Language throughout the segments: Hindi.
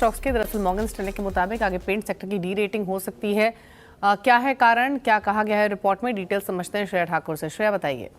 स्टॉक्स के। दरअसल मॉर्गन स्टैनली के मुताबिक आगे पेंट सेक्टर की डी रेटिंग हो सकती है। क्या है कारण, क्या कहा गया है रिपोर्ट में, डिटेल समझते हैं श्रेया ठाकुर से। श्रेया बताइए।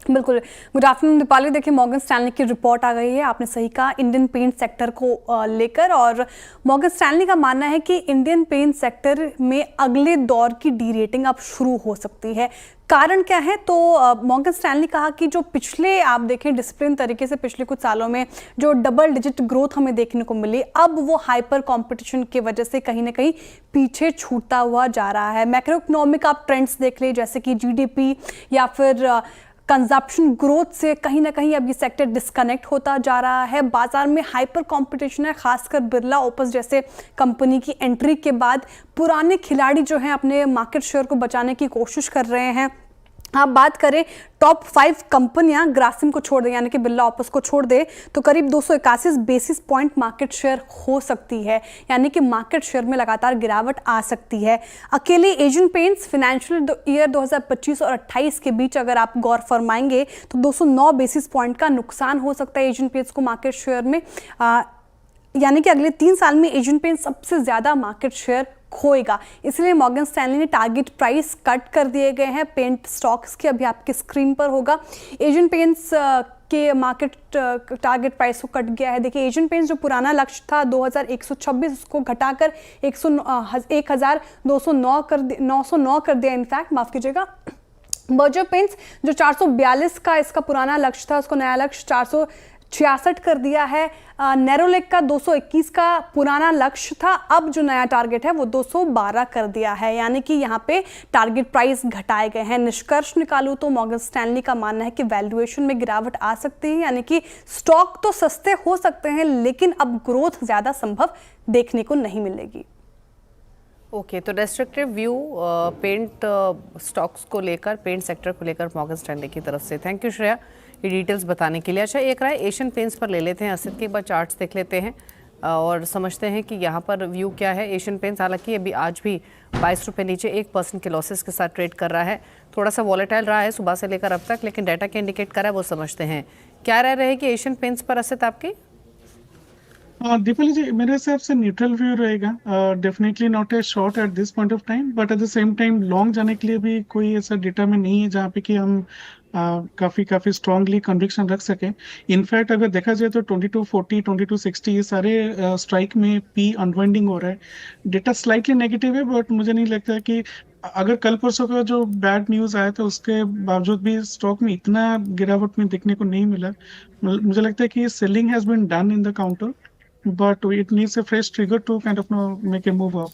बिल्कुल, गुड आफ्टरनून दीपाली। देखिए, मॉर्गन स्टैनली की रिपोर्ट आ गई है, आपने सही कहा, इंडियन पेंट सेक्टर को लेकर। और मॉर्गन स्टैनली का मानना है कि इंडियन पेंट सेक्टर में अगले दौर की डी रेटिंग अब शुरू हो सकती है। कारण क्या है, तो मॉर्गन स्टैनली कहा कि जो पिछले आप देखें डिसिप्लिन तरीके से पिछले कुछ सालों में जो डबल डिजिट ग्रोथ हमें देखने को मिली, अब वो हाइपर कंपटीशन की वजह से कहीं ना कहीं पीछे छूटता हुआ जा रहा है। मैक्रो इकोनॉमिक आप ट्रेंड्स देख ले, जैसे कि जीडीपी या फिर कंजप्शन ग्रोथ से कहीं ना कहीं अब ये सेक्टर डिस्कनेक्ट होता जा रहा है। बाजार में हाइपर कंपटीशन है, खासकर बिरला ओपस जैसे कंपनी की एंट्री के बाद पुराने खिलाड़ी जो हैं अपने मार्केट शेयर को बचाने की कोशिश कर रहे हैं। आप बात करें टॉप 5 कंपनियां ग्रासिम को छोड़ दें, यानी कि बिरला ओपस को छोड़ दे, तो करीब 281 बेसिस पॉइंट मार्केट शेयर हो सकती है, यानी कि मार्केट शेयर में लगातार गिरावट आ सकती है। अकेले एशियन पेंट्स फाइनेंशियल ईयर 2025 और 28 के बीच अगर आप गौर फरमाएंगे तो 209 बेसिस पॉइंट का नुकसान हो सकता है एशियन पेंट्स को मार्केट शेयर में। यानी कि अगले 3 साल में एशियन पेंट्स सबसे ज्यादा मार्केट शेयर खोएगा। इसलिए मॉर्गन स्टैनली ने टारगेट प्राइस कट कर दिए गए हैं पेंट स्टॉक्स के, अभी आपके स्क्रीन पर होगा। एशियन पेंट्स के मार्केट टारगेट प्राइस को कट गया है। देखिए, एशियन पेंट्स जो पुराना लक्ष्य था 2126, उसको घटाकर 1209 कर दिया, इनफैक्ट माफ कीजिएगा। बर्जर पेंट्स जो 442 का इसका पुराना लक्ष्य था, उसको नया लक्ष्य 466 कर दिया है। नैरोलेक का 221 का पुराना लक्ष्य था, अब जो नया टारगेट है वो 212 कर दिया है, यानी कि यहाँ पे टारगेट प्राइस घटाए गए हैं। निष्कर्ष निकालूं तो मॉर्गन स्टैनली का मानना है कि वैल्यूएशन में गिरावट आ सकती है, यानी कि स्टॉक तो सस्ते हो सकते हैं लेकिन अब ग्रोथ ज्यादा संभव देखने को नहीं मिलेगी। ओके, तो रेस्ट्रिक्टिव व्यू पेंट स्टॉक्स को लेकर, पेंट सेक्टर को लेकर मॉर्गन स्टैनली की तरफ से। थैंक यू श्रेया ये डिटेल्स बताने के लिए। अच्छा, एक राय एशियन पेंट्स पर ले लेते हैं। असित के एक बार चार्ट्स देख लेते हैं और समझते हैं कि यहाँ पर व्यू क्या है। एशियन पेंट्स हालांकि अभी आज भी 22 रुपये नीचे 1% के लॉसेस के साथ ट्रेड कर रहा है। थोड़ा सा वॉलेटाइल रहा है सुबह से लेकर अब तक, लेकिन डाटा क्या इंडिकेट कर रहा है वो समझते हैं। क्या राय रहेगी एशियन पेंट्स पर असित आपकी? दीपाली जी, मेरे हिसाब से न्यूट्रल व्यू रहेगा। Definitely not a short at this point of time, but at the same time long जाने के लिए भी कोई ऐसा डेटा में नहीं है जहाँ पे कि हम काफी स्ट्रांगली कन्विक्शन रख सके। इनफैक्ट अगर देखा जाए तो 2240, 2260 ये सारे स्ट्राइक में पी अनवाइंडिंग हो रहा है। डेटा स्लाइटली नेगेटिव है, बट मुझे नहीं लगता कि अगर कल परसों का जो बैड न्यूज आया था उसके बावजूद भी स्टॉक में इतना गिरावट में देखने को नहीं मिला। मुझे लगता है कि selling has been done in the counter, but it needs a fresh trigger to kind of make a move up.